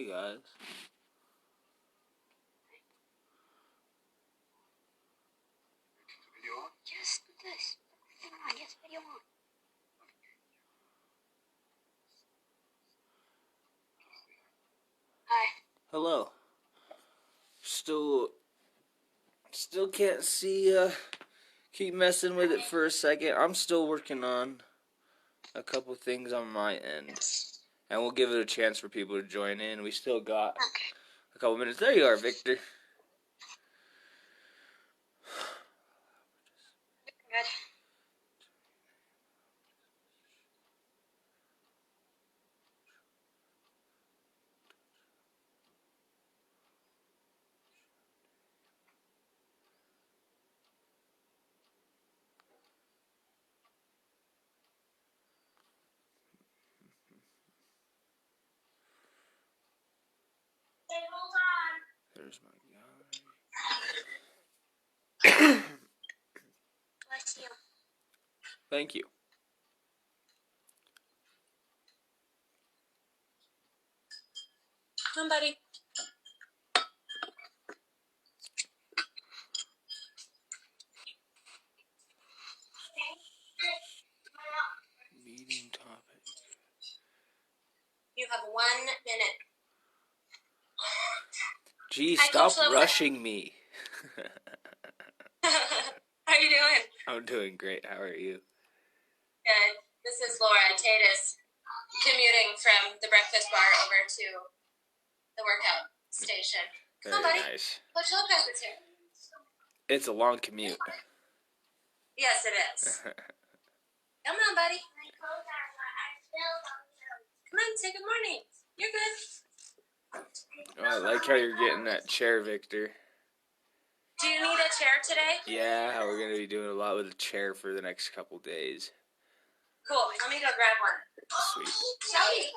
Hey guys. Video on? Yes, this. Come on, yes, video on. Hi. Hello. Still can't see, keep messing with it for a second. I'm still working on a couple things on my end. And we'll give it a chance for people to join in. We still got a couple minutes. There you are, Victor. Good. Hey, hold on. There's my guy. Bless you. Thank you. Come on, buddy. Meeting topic. You have 1 minute. Gee, Hi, stop Coach Lopez. rushing me. How are you doing? I'm doing great. How are you? Good. This is Laura. Tate is commuting from the breakfast bar over to the workout station. Come on, Very buddy. nice. Coach Lopez is here. It's a long commute. Yes, it is. Come on, buddy. Come on, say good morning. You're good. Oh, I like how you're getting that chair, Victor. Do you need a chair today? Yeah, we're going to be doing a lot with the chair for the next couple days. Cool. Let me go grab one. Sweet. Shelby,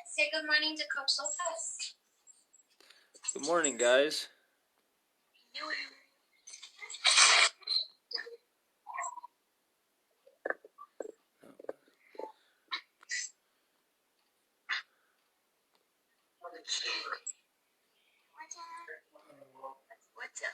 say good morning to Coach Lopez. Good morning, guys. What's up?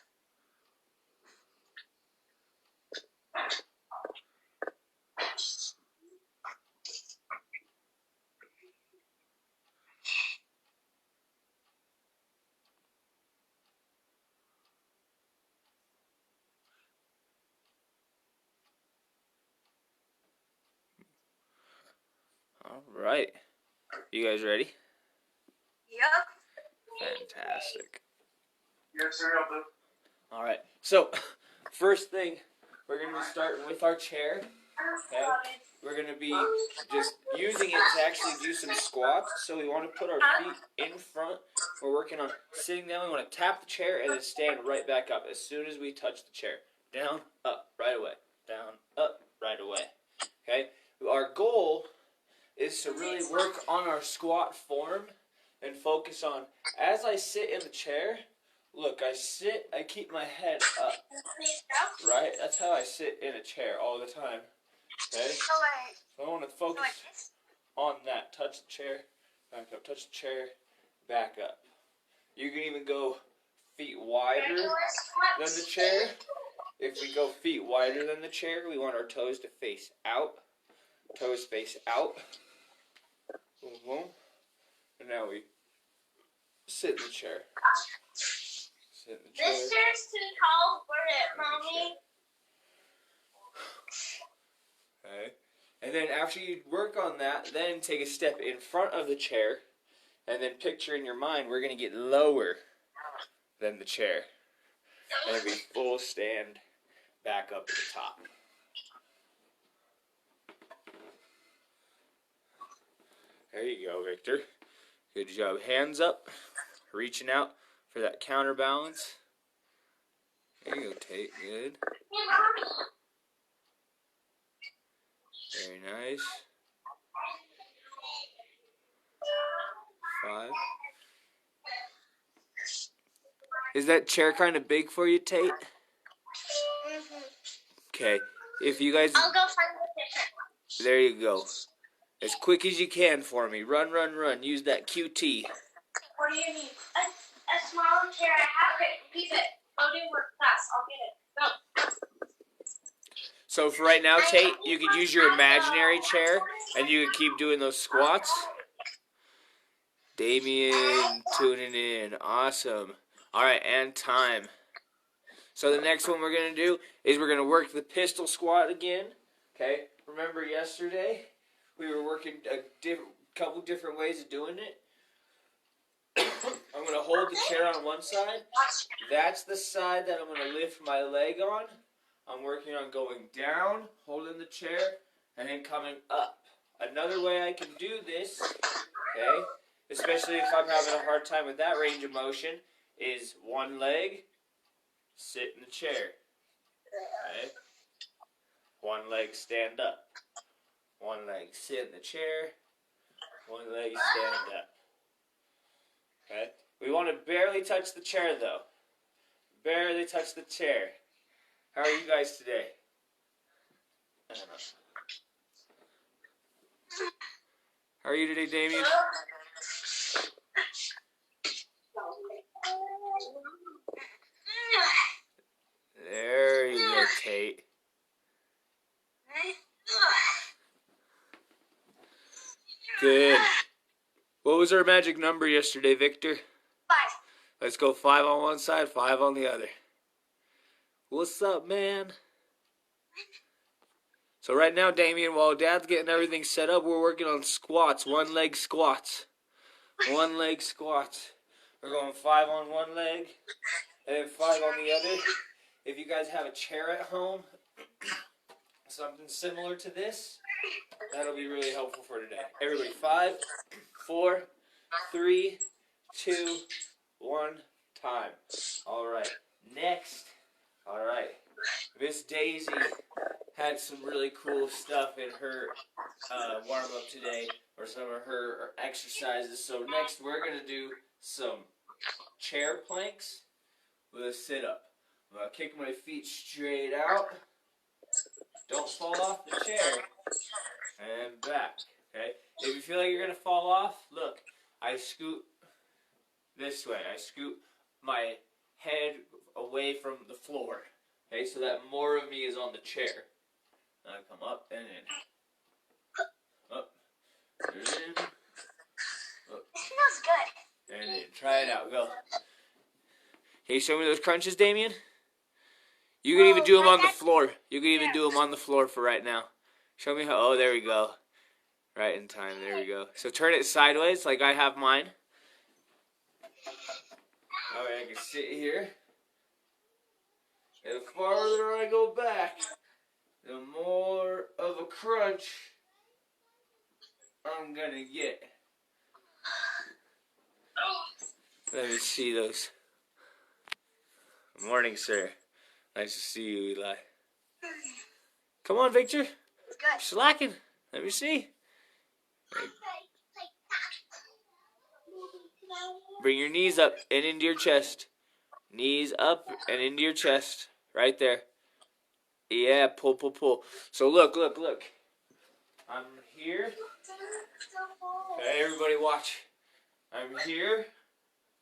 All right. You guys ready? Yep. Fantastic. You have cereal, Boo? All right. So, first thing, we're going to be starting with our chair. Okay? We're going to be just using it to actually do some squats. So we want to put our feet in front. We're working on sitting down. We want to tap the chair and then stand right back up as soon as we touch the chair. Down, up, right away. Down, up, right away. Okay? Our goal is to really work on our squat form and focus on, as I sit in the chair, look, I sit, I keep my head up, right? That's how I sit in a chair all the time, okay? So I want to focus on that. Touch the chair, back up, touch the chair, back up. You can even go feet wider than the chair. If we go feet wider than the chair, we want our toes to face out. Toes face out. Boom, boom. And now we sit in the chair. Sit in the chair. This chair's too tall for it, Mommy. Okay. And then after you work on that, then take a step in front of the chair. And then picture in your mind, we're going to get lower than the chair. And be full stand back up to the top. There you go, Victor. Good job. Hands up. Reaching out for that counterbalance. There you go, Tate. Good. Very nice. 5. Is that chair kind of big for you, Tate? Okay. If you guys... I'll go find the picture. There you go. As quick as you can for me. Run, run, run. Use that QT. What do you need? A small chair. I have it. Leave it. Go do work class. I'll get it. Go. So for right now, Tate, you could use your imaginary chair, and you could keep doing those squats. Damien tuning in. Awesome. All right, and time. So the next one we're going to do is we're going to work the pistol squat again. Okay? Remember yesterday, we were working a couple different ways of doing it. I'm going to hold the chair on one side. That's the side that I'm going to lift my leg on. I'm working on going down, holding the chair, and then coming up. Another way I can do this, okay, especially if I'm having a hard time with that range of motion, is one leg, sit in the chair. Okay? One leg, stand up. One leg, sit in the chair. One leg, stand up. Okay? We want to barely touch the chair, though. Barely touch the chair. How are you guys today? I don't know. How are you today, Damien? There you go, Tate. Good. What was our magic number yesterday, Victor? 5. Let's go 5 on one side, 5 on the other. What's up, man? So right now, Damien, while Dad's getting everything set up, we're working on squats, one leg squats. One leg squats. We're going 5 on one leg, and then 5 on the other. If you guys have a chair at home, something similar to this, that'll be really helpful for today. Everybody, 5, 4, 3, 2, 1, time. All right, next. All right, Miss Daisy had some really cool stuff in her warm-up today, or some of her exercises. So next we're going to do some chair planks with a sit-up. I'm going to kick my feet straight out. Don't fall off the chair. And back. Okay? If you feel like you're going to fall off, look, I scoot this way. I scoot my head away from the floor. Okay, so that more of me is on the chair. Now I come up and in. Up. And in. Up. It feels good. And in. Try it out. Go. Can you show me those crunches, Damien? You can even do them on the floor. You can even do them on the floor for right now. Show me how. Oh, there we go. Right in time. There we go. So turn it sideways like I have mine. Alright, I can sit here. And the farther I go back, the more of a crunch I'm gonna get. Let me see those. Good morning, sir. Nice to see you, Eli. Come on, Victor. Good. Slacking. Let me see. Bring your knees up and into your chest. Knees up and into your chest. Right there. Yeah, pull, pull, pull. So look. I'm here. Okay, everybody watch. I'm here.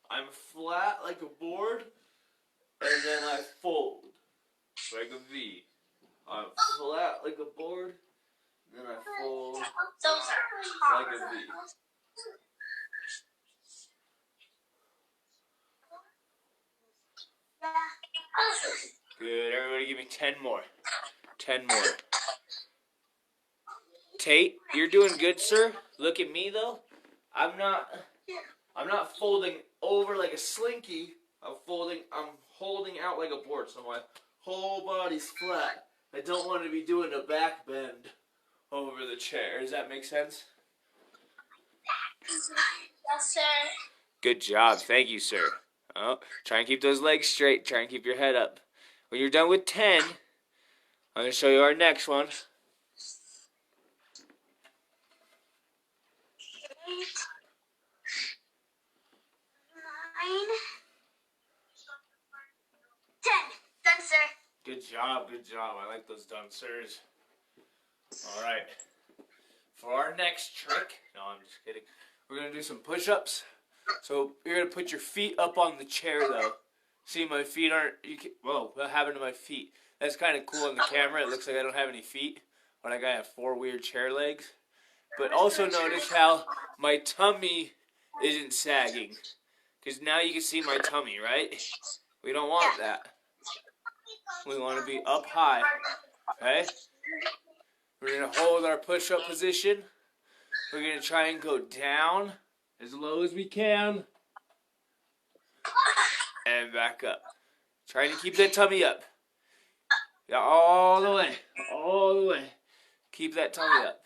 I'm flat like a board. And then I fold like a V. I'm flat like a board. And then I fold like a V. Good. Everybody give me 10 more. 10 more. Tate, you're doing good, sir. Look at me, though. I'm not folding over like a slinky. I'm holding out like a board, so my whole body's flat. I don't want to be doing a back bend over the chair. Does that make sense? Yes, sir. Good job. Thank you, sir. Oh, try and keep those legs straight. Try and keep your head up. When you're done with 10, I'm going to show you our next one. 8, 9, 10. Done, sir. Good job. I like those done, sirs. All right. for our next trick, no, I'm just kidding. We're going to do some push-ups. So you're going to put your feet up on the chair, though. See, my feet aren't, whoa, what happened to my feet? That's kind of cool on the camera. It looks like I don't have any feet. But like I have 4 weird chair legs. But also notice how my tummy isn't sagging. Because now you can see my tummy, right? We don't want that. We want to be up high. Okay? We're going to hold our push-up position. We're going to try and go down as low as we can. And back up. Trying to keep that tummy up. Yeah, all the way. All the way. Keep that tummy up.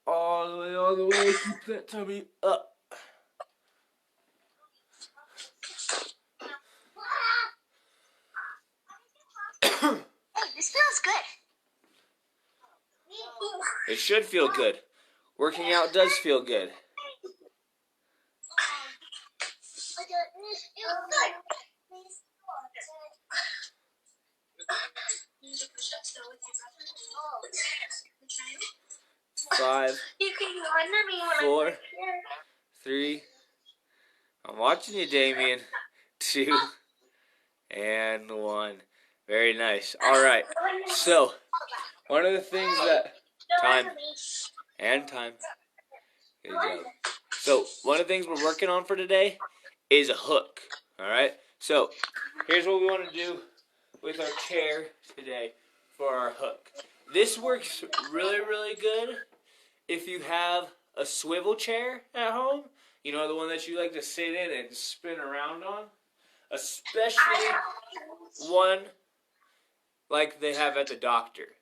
All the way, all the way. Keep that tummy up. This feels good. It should feel good. Working out does feel good. Five, 4, 3. I'm watching you, Damien. 2 and 1. Very nice. All right. So, one of the things that time. Good job. So, one of the things we're working on for today is a hook. All right. So, here's what we want to do with our chair today for our hook. This works really, really good if you have a swivel chair at home. You know, the one that you like to sit in and spin around on. Especially one like they have at the doctor.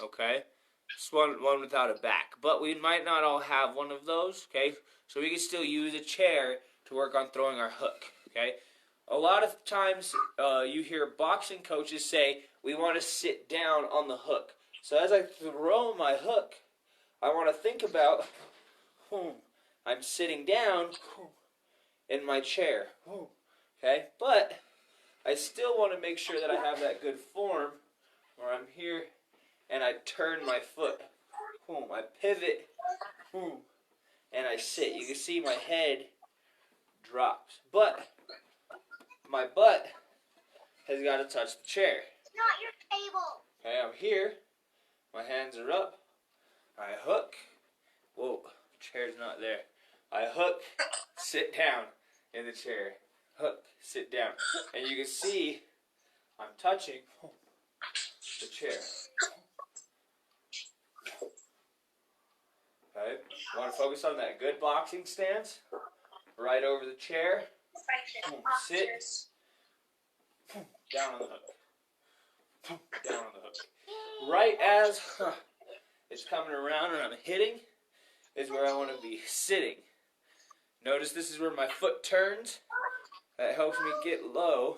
Okay? It's one without a back. But we might not all have one of those. Okay? So we can still use a chair to work on throwing our hook. Okay? A lot of times you hear boxing coaches say, we want to sit down on the hook. So as I throw my hook, I want to think about, I'm sitting down in my chair. Okay? But I still want to make sure that I have that good form where I'm here and I turn my foot. I pivot. And I sit. You can see my head drops. But my butt has got to touch the chair. It's not your table. Okay, I'm here. My hands are up. I hook. Whoa, chair's not there. I hook, sit down in the chair. Hook, sit down. And you can see I'm touching the chair. Okay, want to focus on that good boxing stance. Right over the chair. Sit. Down on the hook. Down on the hook. Right as it's coming around and I'm hitting is where I want to be sitting. Notice this is where my foot turns. That helps me get low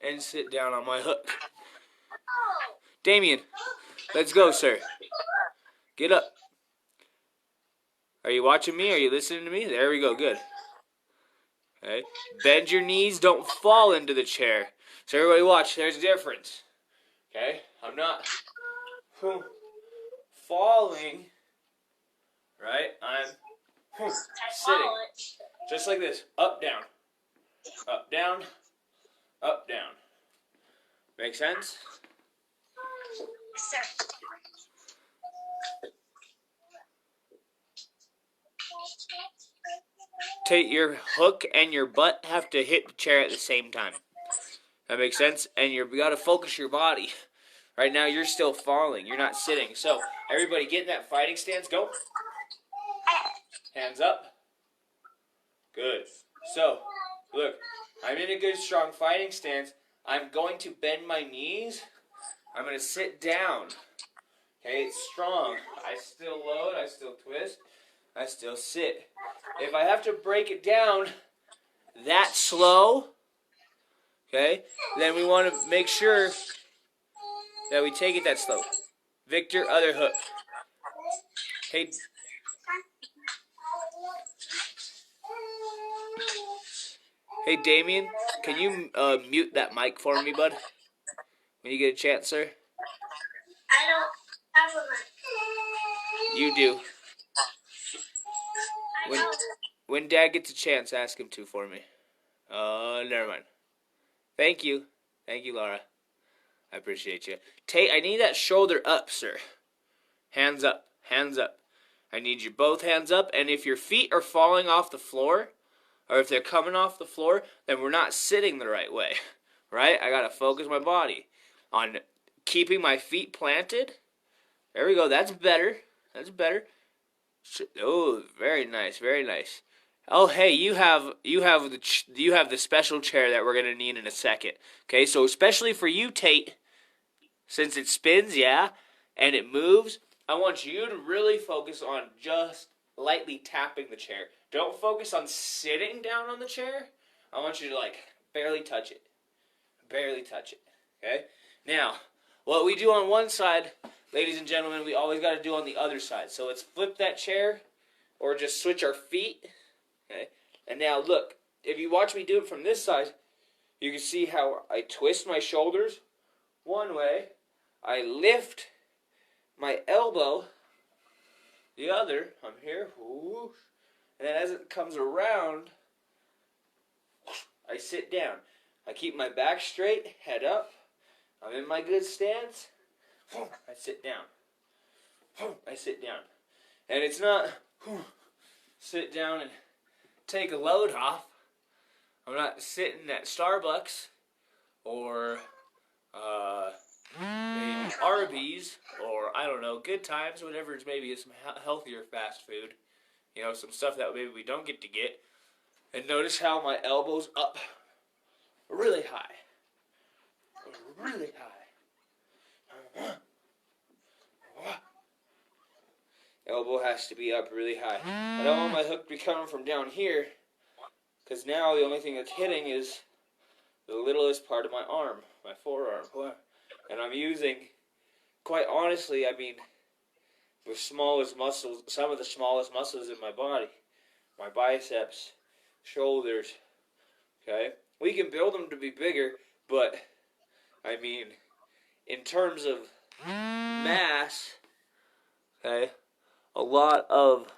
and sit down on my hook. Damien, let's go, sir. Get up. Are you watching me? Are you listening to me? There we go. Good. Okay. Bend your knees. Don't fall into the chair. So everybody watch. There's a difference. Okay. I'm not falling. Right? I'm sitting. Just like this. Up, down. Up, down. Up, down. Make sense? Sir. Take your hook and your butt have to hit the chair at the same time. That makes sense? And you got to focus your body. Right now you're still falling. You're not sitting. So everybody get in that fighting stance. Go. Hands up. Good. So, look. I'm in a good strong fighting stance. I'm going to bend my knees. I'm going to sit down. Okay, it's strong. I still load. I still twist. I still sit. If I have to break it down that slow, okay, then we want to make sure that we take it that slow. Victor, other hook. Hey, Damien, can you mute that mic for me, bud? When you get a chance, sir? I don't have a mic. You do. I know. When Dad gets a chance, ask him to for me. Never mind. Thank you. Thank you, Laura. I appreciate you. Tate, I need that shoulder up, sir. Hands up. Hands up. I need you both hands up, and if your feet are falling off the floor, or if they're coming off the floor, then we're not sitting the right way, right? I gotta focus my body on keeping my feet planted. There we go. That's better. That's better. Oh, very nice. Very nice. Oh, hey, you have the special chair that we're gonna need in a second. Okay, so especially for you, Tate, since it spins, yeah, and it moves, I want you to really focus on just lightly tapping the chair. Don't focus on sitting down on the chair. I want you to, like, barely touch it. Barely touch it, okay? Now, what we do on one side, ladies and gentlemen, we always got to do on the other side. So let's flip that chair or just switch our feet, okay? And now, look, if you watch me do it from this side, you can see how I twist my shoulders one way. I lift my elbow the other. I'm here. Whoosh. And then as it comes around, I sit down. I keep my back straight, head up. I'm in my good stance. I sit down. I sit down. And it's not sit down and take a load off. I'm not sitting at Starbucks or maybe Arby's or, I don't know, Good Times, whatever. It's maybe some healthier fast food. You know, some stuff that maybe we don't get to get. And notice how my elbow's up really high. Really high. Elbow has to be up really high. I don't want my hook to be coming from down here, because now the only thing that's hitting is the littlest part of my arm, my forearm. And I'm using, quite honestly, I mean, the smallest muscles, some of the smallest muscles in my body. My biceps, shoulders, okay? We can build them to be bigger, but, I mean, in terms of mass, okay, a lot of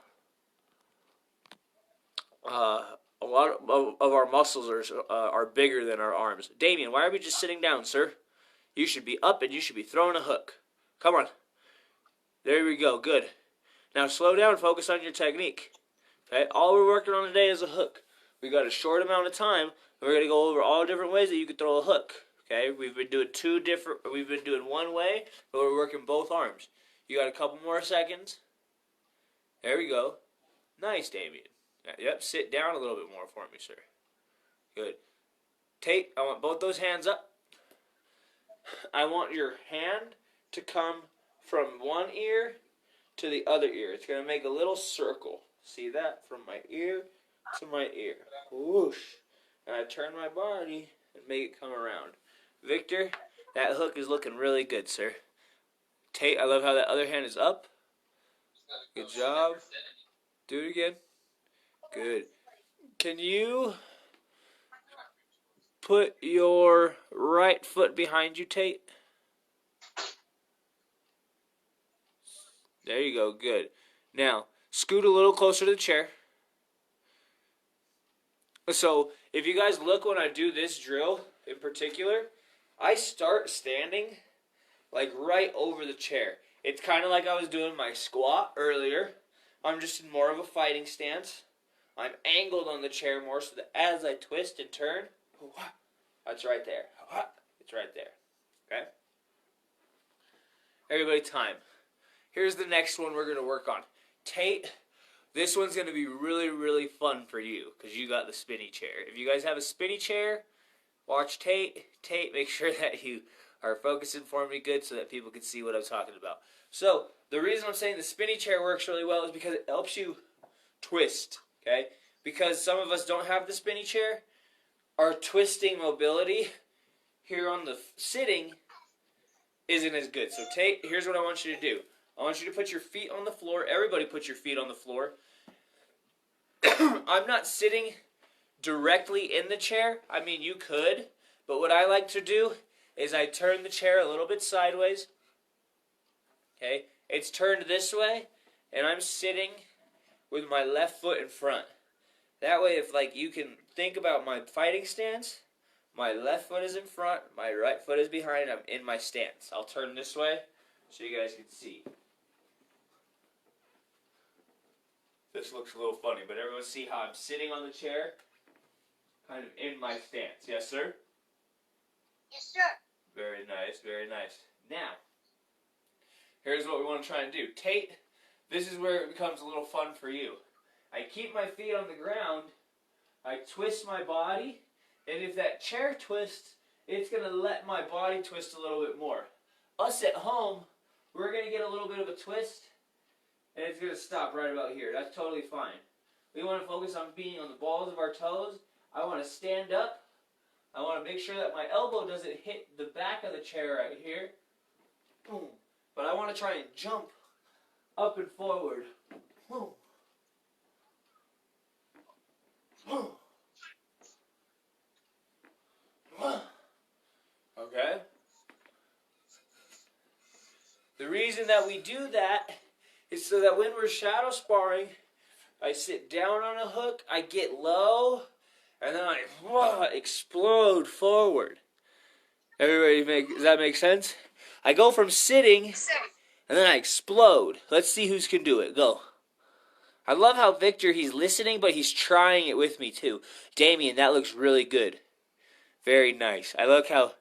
our muscles are bigger than our arms. Damien, why are we just sitting down, sir? You should be up and you should be throwing a hook. Come on. There we go. Good. Now slow down. Focus on your technique. Okay. All we're working on today is a hook. We got a short amount of time. And we're gonna go over all different ways that you can throw a hook. Okay. We've been doing We've been doing one way, but we're working both arms. You got a couple more seconds. There we go. Nice, Damien. Yep. Sit down a little bit more for me, sir. Good. Tate, I want both those hands up. I want your hand to come from one ear to the other ear. It's going to make a little circle. See that? From my ear to my ear. Whoosh. And I turn my body and make it come around. Victor, that hook is looking really good, sir. Tate, I love how that other hand is up. Good job. Do it again. Good. Can you put your right foot behind you, Tate? There you go. Good. Now, scoot a little closer to the chair. So, if you guys look when I do this drill in particular, I start standing like right over the chair. It's kind of like I was doing my squat earlier. I'm just in more of a fighting stance. I'm angled on the chair more so that as I twist and turn, that's right there. It's right there. Okay? Everybody, time. Here's the next one we're going to work on. Tate, this one's going to be really, really fun for you because you got the spinny chair. If you guys have a spinny chair, watch Tate. Tate, make sure that you are focusing for me good so that people can see what I'm talking about. So, the reason I'm saying the spinny chair works really well is because it helps you twist, okay? Because some of us don't have the spinny chair, our twisting mobility here on the sitting isn't as good. So Tate, here's what I want you to do. I want you to put your feet on the floor. Everybody put your feet on the floor. I'm not sitting directly in the chair. I mean, you could. But what I like to do is I turn the chair a little bit sideways. Okay? It's turned this way. and I'm sitting with my left foot in front. That way, if like you can think about my fighting stance, my left foot is in front, my right foot is behind, I'm in my stance. I'll turn this way so you guys can see. This looks a little funny, but everyone see how I'm sitting on the chair? Kind of in my stance. Yes, sir? Yes, sir. Very nice, very nice. Now, here's what we want to try and do. Tate, this is where it becomes a little fun for you. I keep my feet on the ground, I twist my body, and if that chair twists, it's going to let my body twist a little bit more. Us at home, we're going to get a little bit of a twist, and it's going to stop right about here. That's totally fine. We want to focus on being on the balls of our toes. I want to stand up. I want to make sure that my elbow doesn't hit the back of the chair right here. Boom. But I want to try and jump up and forward. Boom. Boom. Okay? The reason that we do that is so that when we're shadow sparring, I sit down on a hook, I get low, and then I explode forward. Does that make sense? I go from sitting, and then I explode. Let's see who can do it. Go. I love how Victor, he's listening, but he's trying it with me too. Damien, that looks really good. Very nice. I like how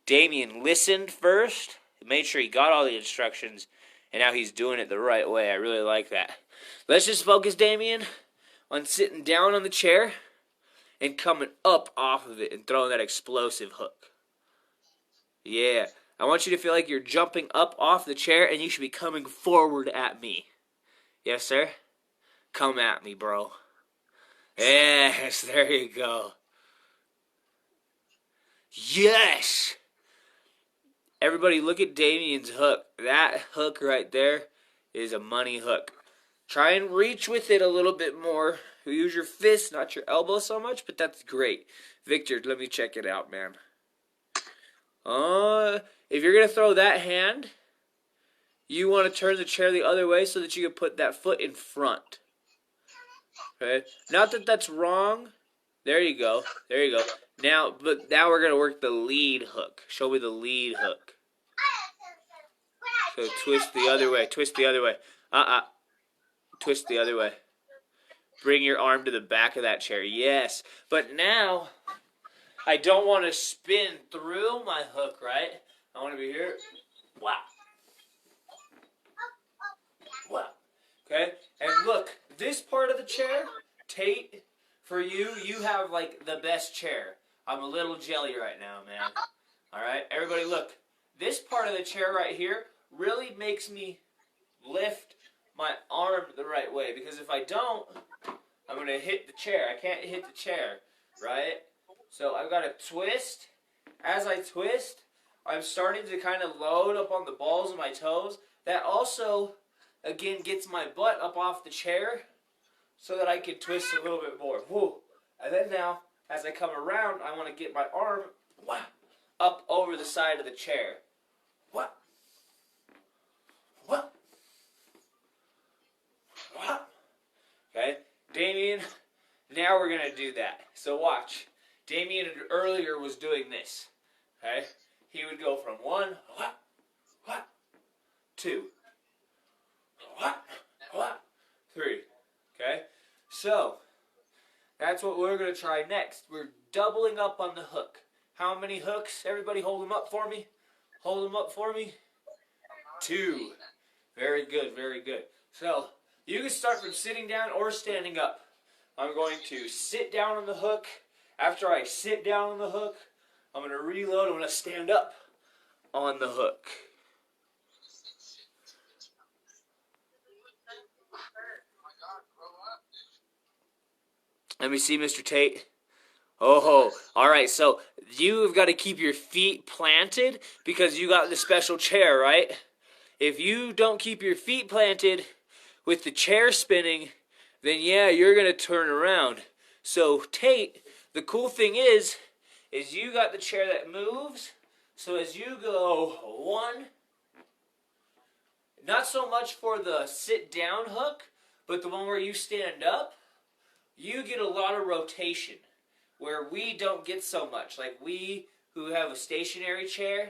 Damien listened first, made sure he got all the instructions, and now he's doing it the right way. I really like that. Let's just focus, Damien, on sitting down on the chair and coming up off of it and throwing that explosive hook. Yeah. I want you to feel like you're jumping up off the chair and you should be coming forward at me. Yes, sir? Come at me, bro. Yes, there you go. Yes! Everybody look at Damien's hook. That hook right there is a money hook. Try and reach with it a little bit more. Use your fist, not your elbow so much, but that's great. Victor, let me check it out, man. If you're going to throw that hand, you want to turn the chair the other way so that you can put that foot in front. Okay? Not that that's wrong. There you go. There you go. Now we're going to work the lead hook. Show me the lead hook. So twist the other way. Twist the other way. Twist the other way. Bring your arm to the back of that chair. Yes. But now, I don't want to spin through my hook, right? I want to be here. Wow. Wow. Okay? And look, this part of the chair, Tate, for you, you have like the best chair. I'm a little jelly right now, man. Alright? Everybody look. This part of the chair right here really makes me lift my arm the right way. Because if I don't, I'm going to hit the chair. I can't hit the chair. Right? So I've got to twist. As I twist, I'm starting to kind of load up on the balls of my toes. That also, again, gets my butt up off the chair so that I can twist a little bit more. Woo. And then now, as I come around, I want to get my arm up over the side of the chair. Okay, Damien, now we're going to do that. So watch. Damien earlier was doing this. Okay, he would go from 1, 2, 3. Okay, so that's what we're going to try next. We're doubling up on the hook. How many hooks? Everybody hold them up for me. Hold them up for me. 2. Very good, very good. So you can start from sitting down or standing up. I'm going to sit down on the hook. After I sit down on the hook, I'm going to reload. I'm going to stand up on the hook. Let me see, Mr. Tate. Oh, all right. So you've got to keep your feet planted because you got the special chair, right? If you don't keep your feet planted with the chair spinning, then yeah, you're going to turn around. So Tate, the cool thing is you got the chair that moves. So as you go 1, not so much for the sit-down hook, but the one where you stand up, you get a lot of rotation, where we don't get so much. Like we who have a stationary chair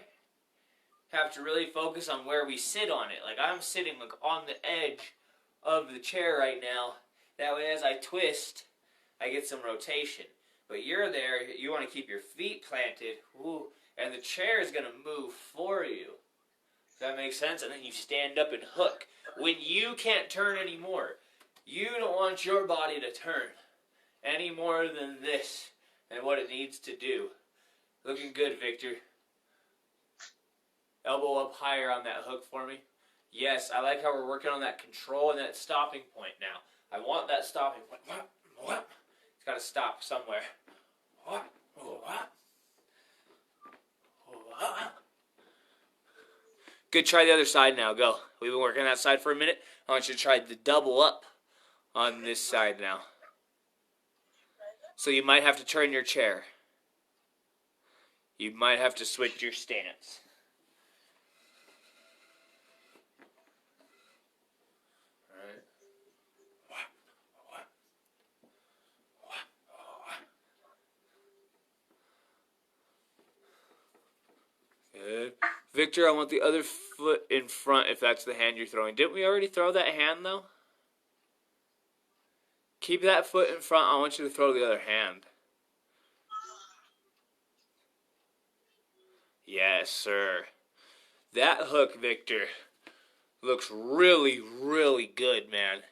have to really focus on where we sit on it. Like I'm sitting like on the edge of the chair right now. That way as I twist, I get some rotation. But you're there, you want to keep your feet planted, ooh, and the chair is going to move for you. Does that make sense? And then you stand up and hook. When you can't turn anymore, you don't want your body to turn any more than this and what it needs to do. Looking good, Victor. Elbow up higher on that hook for me. Yes, I like how we're working on that control and that stopping point now. I want that stopping point. It's got to stop somewhere. Good, try the other side now. Go. We've been working on that side for a minute. I want you to try the double up on this side now. So you might have to turn your chair. You might have to switch your stance. Good. Victor, I want the other foot in front if that's the hand you're throwing. Didn't we already throw that hand, though? Keep that foot in front. I want you to throw the other hand. Yes, sir. That hook, Victor, looks really, really good, man.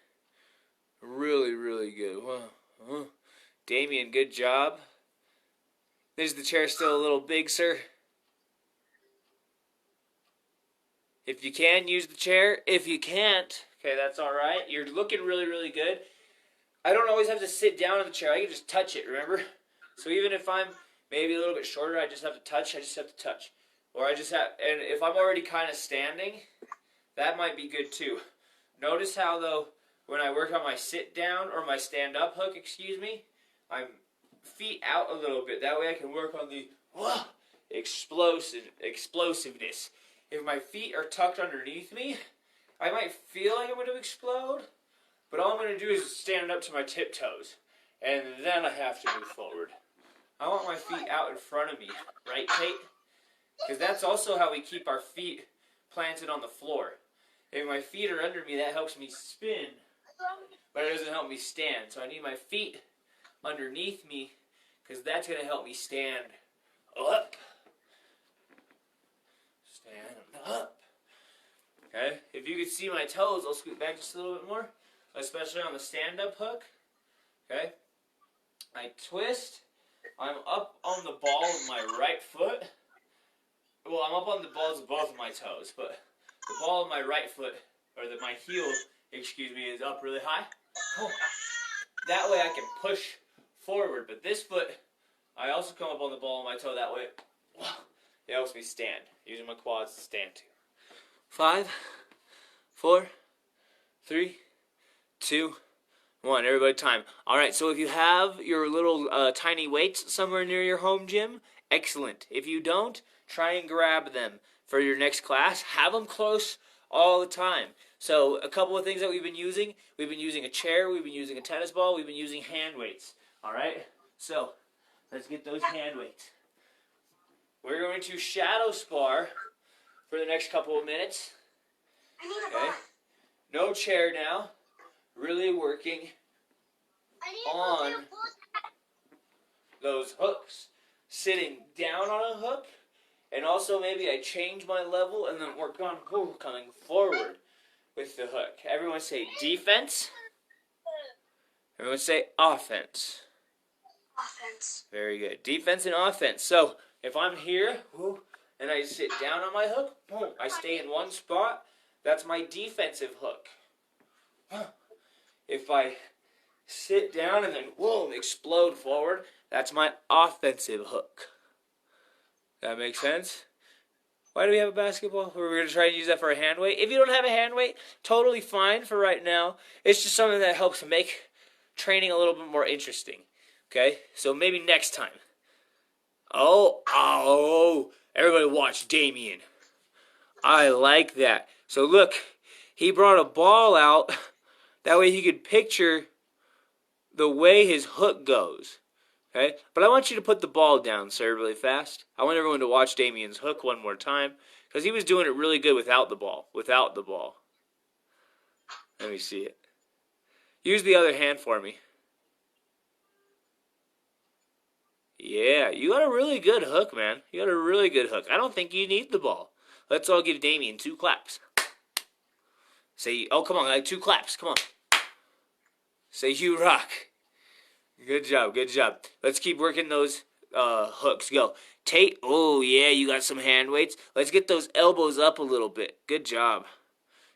Really, really good. Wow. Damien, good job. Is the chair still a little big, sir? If you can, use the chair. If you can't, okay, that's all right. You're looking really, really good. I don't always have to sit down in the chair. I can just touch it, remember? So even if I'm maybe a little bit shorter, I just have to touch. Or I just have, and if I'm already kind of standing, that might be good too. Notice how, though, when I work on my sit down or my stand up hook, I'm feet out a little bit. That way I can work on the explosiveness. If my feet are tucked underneath me, I might feel like I'm going to explode, but all I'm going to do is stand up to my tiptoes, and then I have to move forward. I want my feet out in front of me, right, Kate? Because that's also how we keep our feet planted on the floor. If my feet are under me, that helps me spin, but it doesn't help me stand. So I need my feet underneath me, because that's going to help me stand up. Stand up. Okay, if you could see my toes, I'll scoot back just a little bit more, especially on the stand-up hook. Okay, I twist. I'm up on the ball of my right foot. Well, I'm up on the balls of both of my toes, but the ball of my right foot, or my heel, is up really high. Oh. That way I can push forward, but this foot, I also come up on the ball of my toe that way. It helps me stand, using my quads to stand too. 5, 4, 3, 2, 1. Everybody time. All right, so if you have your little tiny weights somewhere near your home gym, excellent. If you don't, try and grab them for your next class. Have them close all the time. So a couple of things that we've been using a chair, we've been using a tennis ball, we've been using hand weights. All right, so let's get those hand weights. We're going to shadow spar for the next couple of minutes. Okay. No chair now. Really working on those hooks. Sitting down on a hook, and also maybe I change my level and then work on coming forward with the hook. Everyone say defense. Everyone say offense. Offense. Very good. Defense and offense. So if I'm here and I sit down on my hook, I stay in one spot. That's my defensive hook. If I sit down and then explode forward, that's my offensive hook. That makes sense? Why do we have a basketball? We're going to try and use that for a hand weight. If you don't have a hand weight, totally fine for right now. It's just something that helps make training a little bit more interesting. Okay? So maybe next time. Oh, everybody watch Damien. I like that. So look, he brought a ball out. That way he could picture the way his hook goes. Okay? But I want you to put the ball down, sir, really fast. I want everyone to watch Damien's hook one more time. Because he was doing it really good without the ball. Without the ball. Let me see it. Use the other hand for me. Yeah, you got a really good hook, man. You got a really good hook. I don't think you need the ball. Let's all give Damien 2 claps. Say, oh, come on, like 2 claps. Come on. Say, you rock. Good job, good job. Let's keep working those hooks. Go. Tate, oh, yeah, you got some hand weights. Let's get those elbows up a little bit. Good job.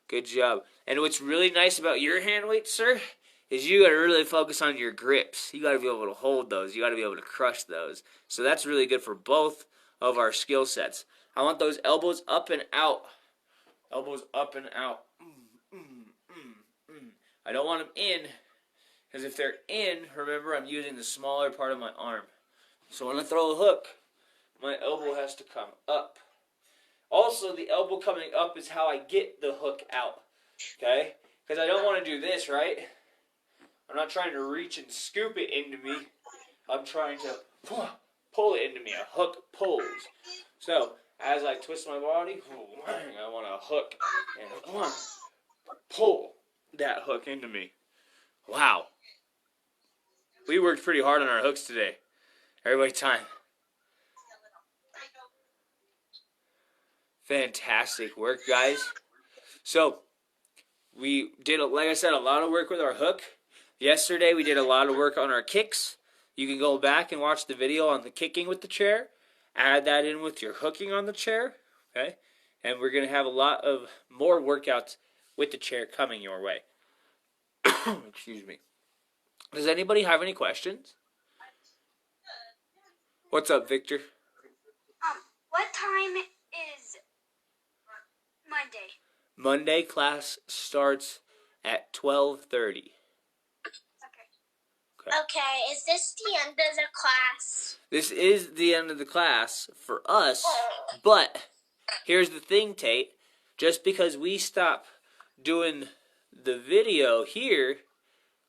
Good job. And what's really nice about your hand weights, sir, is you got to really focus on your grips. You got to be able to hold those. You got to be able to crush those. So that's really good for both of our skill sets. I want those elbows up and out. Elbows up and out. I don't want them in, because if they're in, remember, I'm using the smaller part of my arm. So when I throw a hook, my elbow has to come up. Also, the elbow coming up is how I get the hook out. Okay? Because I don't want to do this, right? I'm not trying to reach and scoop it into me. I'm trying to pull it into me. A hook pulls. So, as I twist my body, I want to hook and pull that hook into me. Wow. We worked pretty hard on our hooks today. Everybody time. Fantastic work, guys. So, we did, like I said, a lot of work with our hook. Yesterday, we did a lot of work on our kicks. You can go back and watch the video on the kicking with the chair. Add that in with your hooking on the chair. Okay? And we're going to have a lot of more workouts with the chair coming your way. Excuse me. Does anybody have any questions? What's up, Victor? What time is Monday? Monday class starts at 12:30. Okay, is this the end of the class? This is the end of the class for us, but here's the thing, Tate. Just because we stop doing the video here,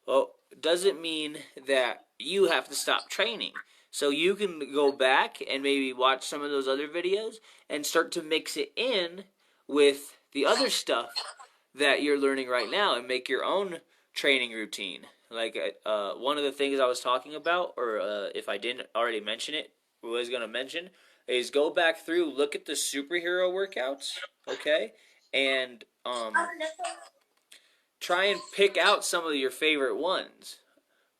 well, doesn't mean that you have to stop training. So you can go back and maybe watch some of those other videos and start to mix it in with the other stuff that you're learning right now and make your own training routine. Like one of the things I was talking about, or if I didn't already mention it, was going to mention, is go back through, look at the superhero workouts, okay? And try and pick out some of your favorite ones,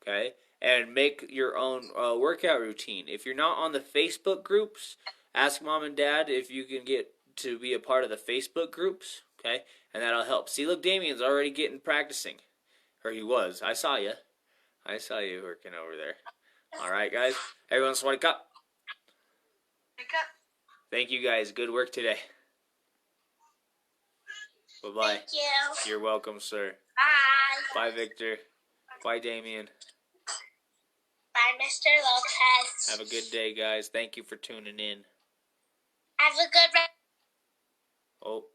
okay? And make your own workout routine. If you're not on the Facebook groups, ask mom and dad if you can get to be a part of the Facebook groups, okay? And that'll help. See, look, Damien's already practicing. Or he was. I saw you. I saw you working over there. All right, guys. Everyone, wake up. Wake up. Thank you, guys. Good work today. Bye-bye. Thank you. You're welcome, sir. Bye. Bye, Victor. Bye, Damien. Bye, Mr. Lopez. Have a good day, guys. Thank you for tuning in. Have a good rest. Oh.